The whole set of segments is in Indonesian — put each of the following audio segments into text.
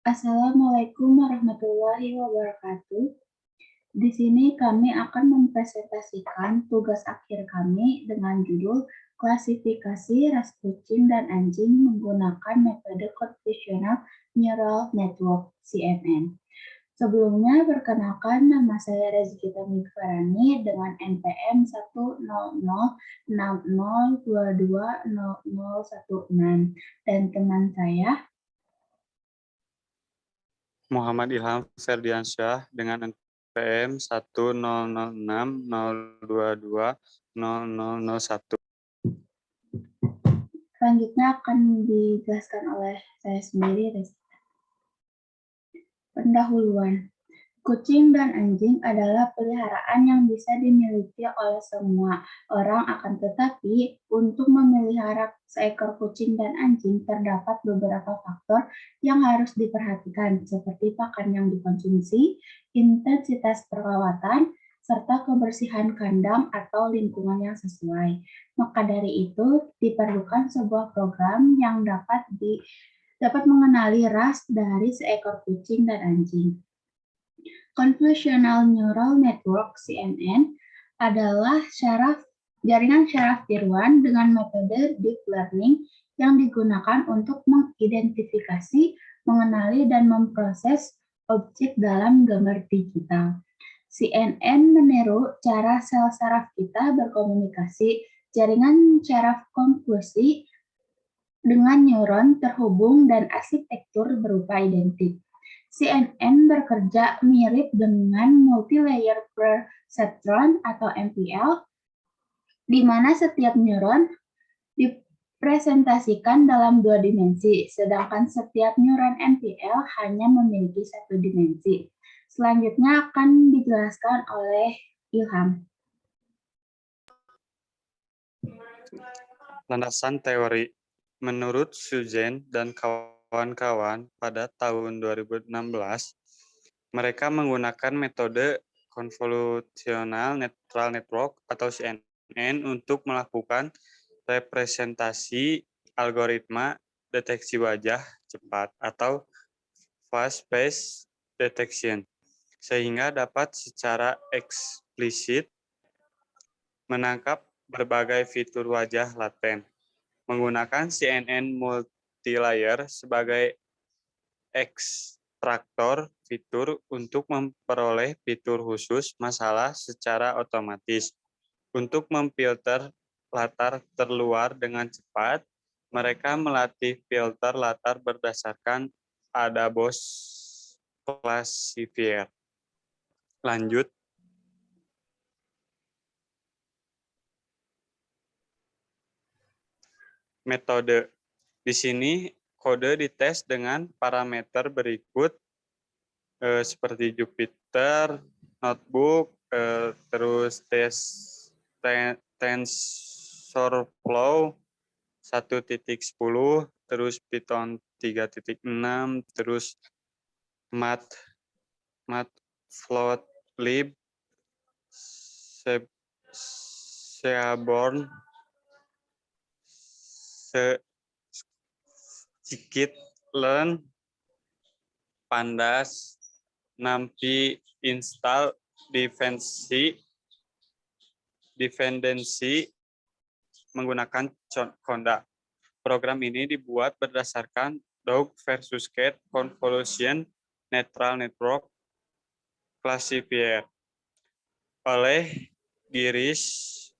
Assalamualaikum warahmatullahi wabarakatuh. Di sini kami akan mempresentasikan tugas akhir kami dengan judul klasifikasi ras kucing dan anjing menggunakan metode Convolutional Neural Network (CNN). Sebelumnya, perkenalkan nama saya Rezky Farani dengan NPM 10060220016 dan teman saya Muhammad Ilham Ferdiansyah dengan NPM 10060220001. selanjutnya akan dijelaskan oleh saya sendiri. Pendahuluan. Kucing dan anjing adalah peliharaan yang bisa dimiliki oleh semua orang, akan tetapi untuk memelihara seekor kucing dan anjing terdapat beberapa faktor yang harus diperhatikan, seperti pakan yang dikonsumsi, intensitas perawatan, serta kebersihan kandang atau lingkungan yang sesuai. Maka dari itu, diperlukan sebuah program yang dapat mengenali ras dari seekor kucing dan anjing. Convolutional Neural Network (CNN) adalah jaringan syaraf tiruan dengan metode deep learning yang digunakan untuk mengidentifikasi, mengenali, dan memproses objek dalam gambar digital. CNN meniru cara sel saraf kita berkomunikasi. Jaringan syaraf konvolusi dengan neuron terhubung dan arsitektur berupa identik. CNN bekerja mirip dengan multi-layer perceptron atau MPL, di mana setiap neuron dipresentasikan dalam dua dimensi, sedangkan setiap neuron MPL hanya memiliki satu dimensi. Selanjutnya akan dijelaskan oleh Ilham. Landasan teori. Menurut Sujen dan kawan-kawan pada tahun 2016, mereka menggunakan metode Convolutional Neural Network atau CNN untuk melakukan representasi algoritma deteksi wajah cepat atau fast face detection, sehingga dapat secara eksplisit menangkap berbagai fitur wajah laten. Menggunakan CNN multilayer sebagai ekstraktor fitur untuk memperoleh fitur khusus masalah secara otomatis. Untuk memfilter latar terluar dengan cepat, mereka melatih filter latar berdasarkan Adabos Classifier. Lanjut. Metode. Di sini kode dites dengan parameter berikut seperti Jupyter, Notebook, terus TensorFlow 1.10, terus Python 3.6, terus Matplotlib, Seaborn, Scikit-learn, Pandas, NumPy, install, dependency menggunakan Conda. Program ini dibuat berdasarkan Dog versus Cat Convolution Neural Network Classifier oleh Girish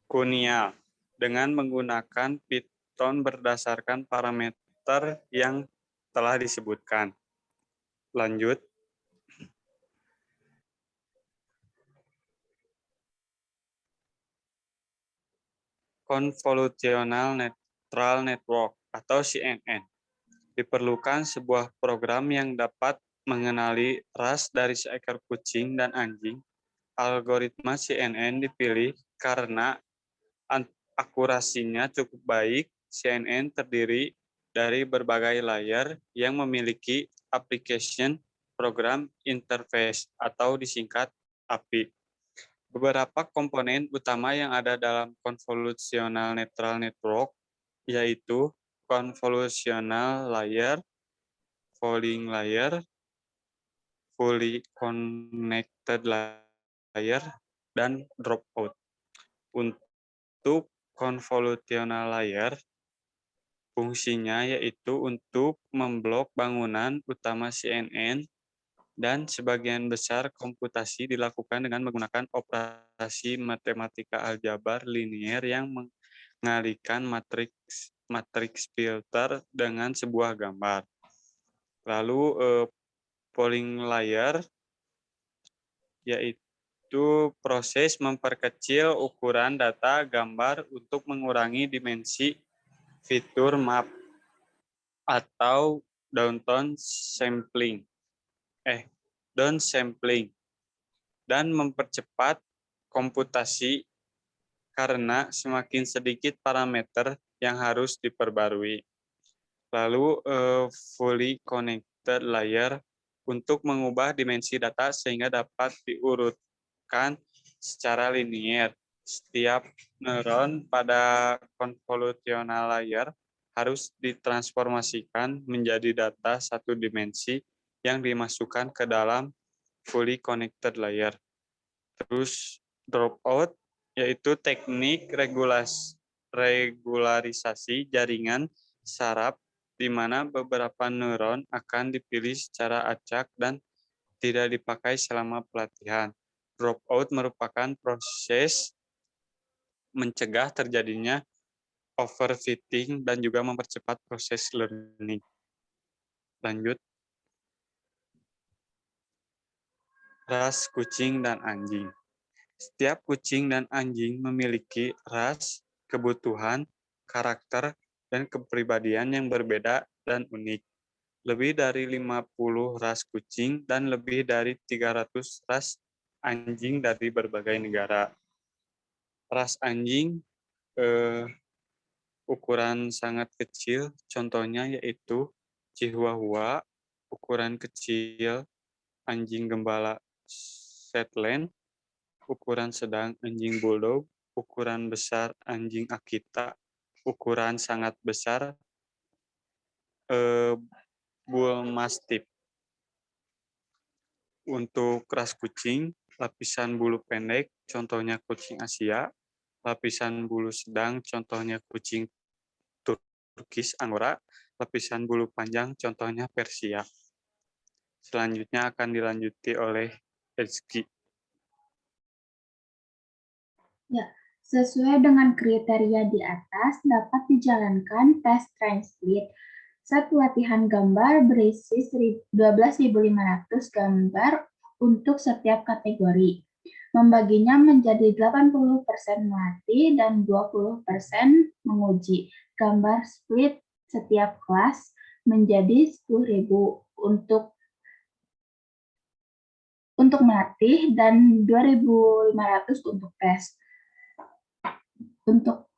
Kunial dengan menggunakan Python berdasarkan parameter yang telah disebutkan. Lanjut. Convolutional Neural Network atau CNN. Diperlukan sebuah program yang dapat mengenali ras dari seekor kucing dan anjing. Algoritma CNN dipilih karena akurasinya cukup baik. CNN terdiri dari berbagai layer yang memiliki application program interface atau disingkat API. Beberapa komponen utama yang ada dalam Convolutional Neural Network yaitu convolutional layer, falling layer, fully connected layer, dan dropout. Untuk convolutional layer, fungsinya yaitu untuk memblok bangunan utama CNN dan sebagian besar komputasi dilakukan dengan menggunakan operasi matematika aljabar linier yang mengalihkan matriks filter dengan sebuah gambar. Lalu polling layer yaitu proses memperkecil ukuran data gambar untuk mengurangi dimensi fitur map atau downsampling dan mempercepat komputasi karena semakin sedikit parameter yang harus diperbarui. Lalu fully connected layer untuk mengubah dimensi data sehingga dapat diurutkan secara linier. Setiap neuron pada convolutional layer harus ditransformasikan menjadi data satu dimensi yang dimasukkan ke dalam fully connected layer. Terus dropout yaitu teknik regularisasi jaringan saraf di mana beberapa neuron akan dipilih secara acak dan tidak dipakai selama pelatihan. Dropout merupakan proses mencegah terjadinya overfitting dan juga mempercepat proses learning. Lanjut. Ras kucing dan anjing. Setiap kucing dan anjing memiliki ras, kebutuhan, karakter, dan kepribadian yang berbeda dan unik. Lebih dari 50 ras kucing dan lebih dari 300 ras anjing dari berbagai negara. Ras anjing ukuran sangat kecil, contohnya yaitu Chihuahua, ukuran kecil anjing gembala Shetland, ukuran sedang anjing bulldog, ukuran besar anjing Akita, ukuran sangat besar bull mastiff. Untuk ras kucing, lapisan bulu pendek, contohnya kucing Asia, lapisan bulu sedang, contohnya kucing Turkish Angora, lapisan bulu panjang, contohnya Persia. Selanjutnya akan dilanjuti oleh Ezgi. Ya, sesuai dengan kriteria di atas, dapat dijalankan tes translate. Set latihan gambar berisi 12.500 gambar untuk setiap kategori. Membaginya menjadi 80% melatih dan 20% menguji. Gambar split setiap kelas menjadi 10.000 untuk melatih dan 2.500 untuk tes. Untuk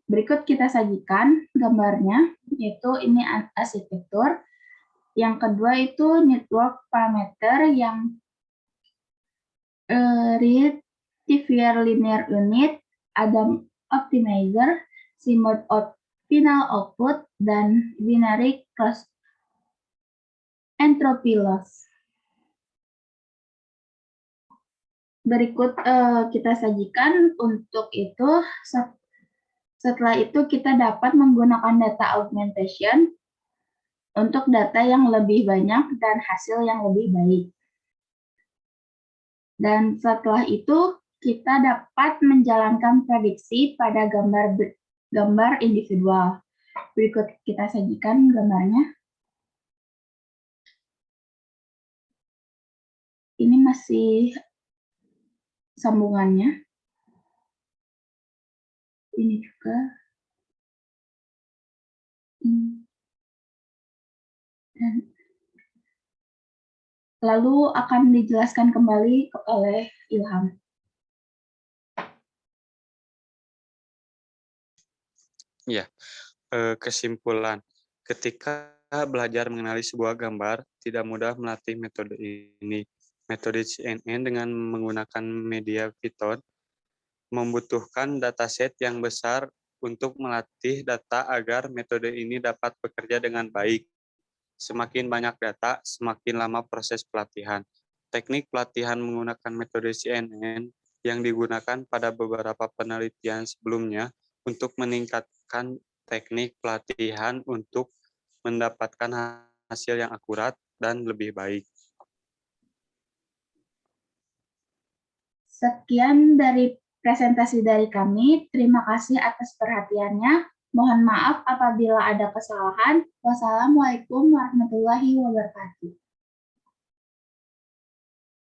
berikut kita sajikan gambarnya, yaitu ini arsitektur. Yang kedua itu network parameter yang rectifier linear unit, ada optimizer, CMOD final output, dan binary cross entropy loss. Berikut kita sajikan untuk itu. Setelah itu kita dapat menggunakan data augmentation untuk data yang lebih banyak dan hasil yang lebih baik. Dan setelah itu kita dapat menjalankan prediksi pada gambar individual. Berikut kita sajikan gambarnya. Ini masih sambungannya. Ini juga. Dan lalu akan dijelaskan kembali oleh Ilham. Ya, kesimpulan. Ketika belajar mengenali sebuah gambar, tidak mudah melatih metode ini. Metode CNN dengan menggunakan media Python membutuhkan dataset yang besar untuk melatih data agar metode ini dapat bekerja dengan baik. Semakin banyak data, semakin lama proses pelatihan. Teknik pelatihan menggunakan metode CNN yang digunakan pada beberapa penelitian sebelumnya untuk meningkatkan teknik pelatihan untuk mendapatkan hasil yang akurat dan lebih baik. Sekian dari presentasi dari kami. Terima kasih atas perhatiannya. Mohon maaf apabila ada kesalahan. Wassalamualaikum warahmatullahi wabarakatuh.